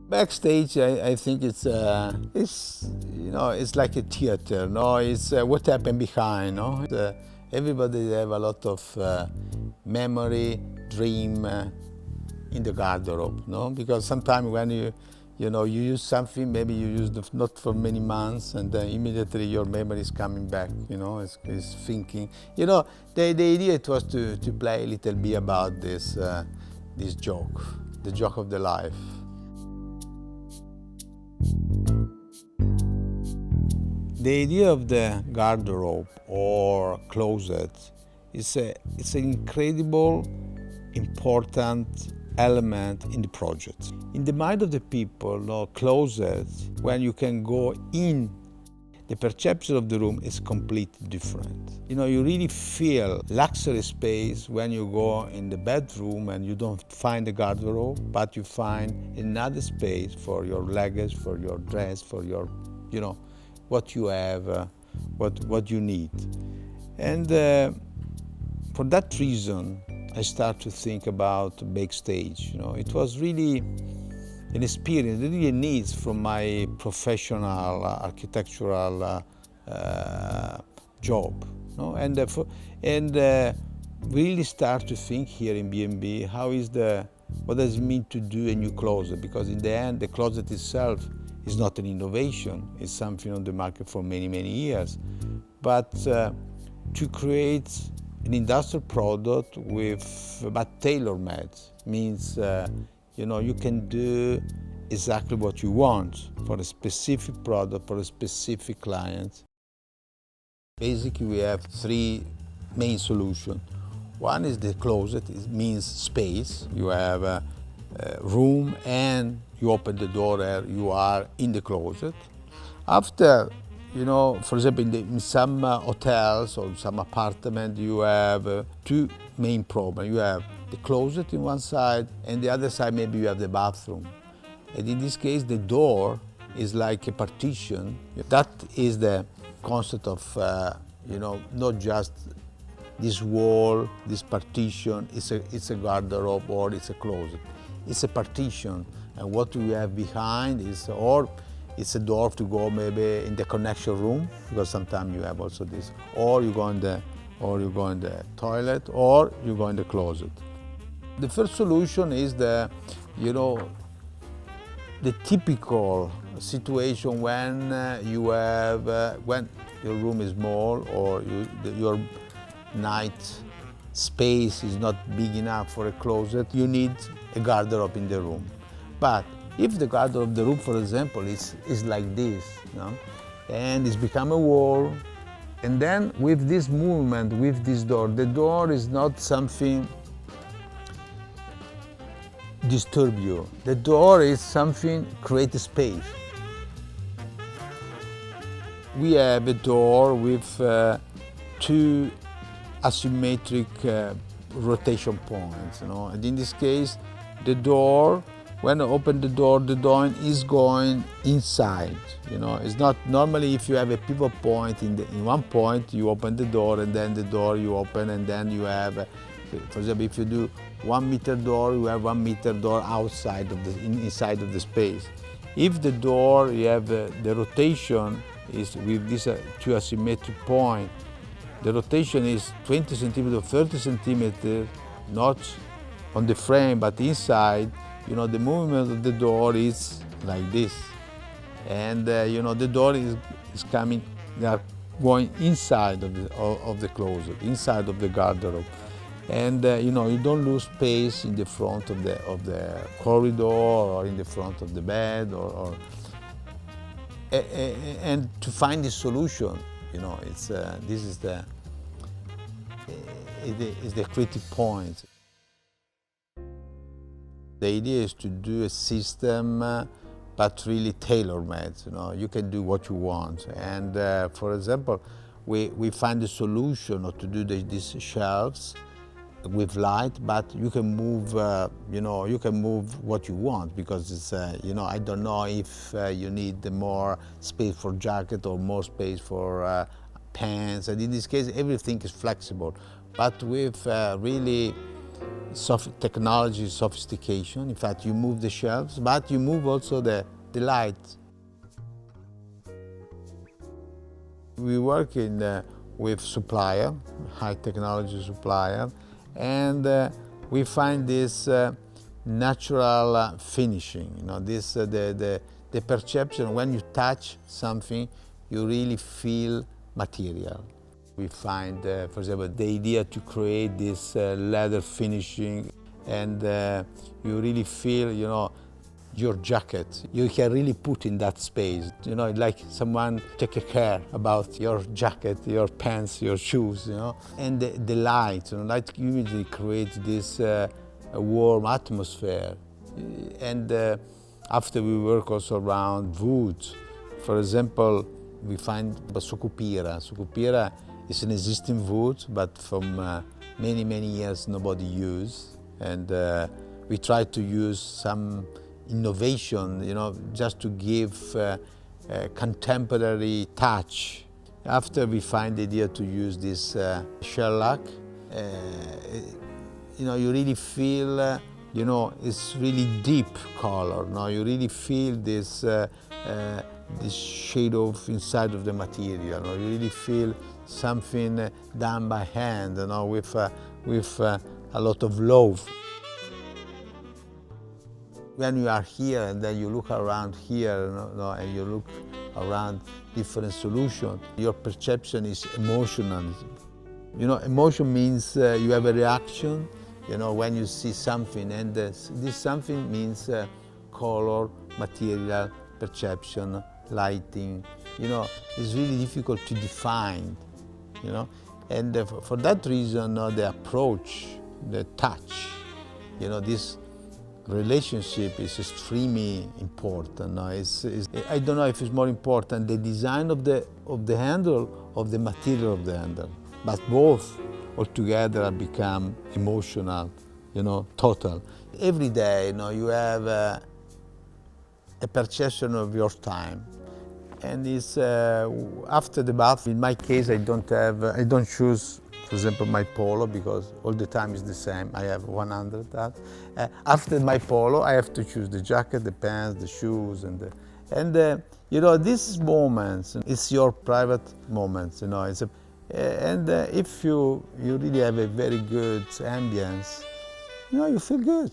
Backstage, I think it's it's like a theater. No, it's what happened behind. No, everybody have a lot of memory, dream in the garderobe. No, because sometimes when you use something, maybe you use it not for many months, and then immediately your memory is coming back. It's thinking. The idea it was to play a little bit about this joke, the joke of the life. The idea of the garderobe or closet it's an incredible, important element in the project. In the mind of the people, closet, when you can go in, the perception of the room is completely different. You really feel luxury space when you go in the bedroom and you don't find the garderobe, but you find another space for your luggage, for your dress, for your, what you have, what you need. And for that reason, I start to think about Backstage. It was really an experience, really needs from my professional architectural job. And really start to think here in B&B, what does it mean to do a new closet? Because in the end, the closet itself is not an innovation. It's something on the market for many, many years. But to create an industrial product but tailor-made means you can do exactly what you want for a specific product, for a specific client. Basically, we have three main solutions. One is the closet. It means space. You have a room and you open the door and you are in the closet. After, for example, in some hotels or some apartments, you have two main problems. You have the closet in one side, and the other side maybe you have the bathroom. And in this case, the door is like a partition. That is the concept of, not just this wall, this partition, it's a garderobe or it's a closet. It's a partition, and what we have behind is, or it's a door to go maybe in the connection room, because sometimes you have also this, or you go in the toilet, or you go in the closet. The first solution is the typical situation when when your room is small or your night space is not big enough for a closet. You need a garderobe in the room. But if the garderobe of the room, for example, is like this, and it's become a wall, and then with this movement, with this door, the door is not something disturb you. The door is something create a space. We have a door with two asymmetric rotation points, and in this case, the door, when I open the door is going inside. It's not normally if you have a pivot point in one point, you open the door and then the door you open, and then you have, for example, if you do 1 meter door, you have 1 meter door outside of inside of the space. If the door you have the rotation is with this two asymmetric point, the rotation is 20 centimeters, 30 centimeters, not on the frame but inside. The movement of the door is like this, and the door is coming. They are going inside of the closet, inside of the garderobe, and you don't lose space in the front of the corridor or in the front of the bed and to find the solution, this is the critical point. The idea is to do a system, but really tailor-made. You can do what you want. And for example, we find a solution to do these shelves with light, but you can move, you can move what you want, because it's, I don't know if you need more space for jacket or more space for pants. And in this case, everything is flexible, but with really technology sophistication. In fact, you move the shelves, but you move also the light. We work with supplier, high technology supplier, and we find this natural finishing. You know, this the perception when you touch something, you really feel material. We find, for example, the idea to create this leather finishing, and you really feel, you know, your jacket. You can really put in that space. You know, like someone take care about your jacket, your pants, your shoes. You know, and the light. You know, light usually creates this a warm atmosphere. And after we work also around wood. For example, we find sucupira. Sucupira is an existing wood, but from many years nobody used, and we try to use some innovation, you know, just to give a contemporary touch. After we find the idea to use this shellac, you know, you really feel, you know, it's really deep color. No, you really feel this this shade of inside of the material. No? You really feel something done by hand, you know, with a lot of love. When you are here and then you look around here, you know, and you look around different solutions, your perception is emotional. You know, emotion means you have a reaction, you know, when you see something, and this something means color, material, perception, lighting. You know, it's really difficult to define, you know, and for that reason, the approach, the touch, you know, this relationship is extremely important. No? I don't know if it's more important the design of the handle or the material of the handle, but both altogether have become emotional, you know, total. Every day, you know, you have a perception of your time, and it's after the bath. In my case, I don't choose, for example, my polo, because all the time is the same. I have 100 that. After my polo, I have to choose the jacket, the pants, the shoes, and you know, these moments, it's your private moments, you know. If you really have a very good ambience, you know, you feel good.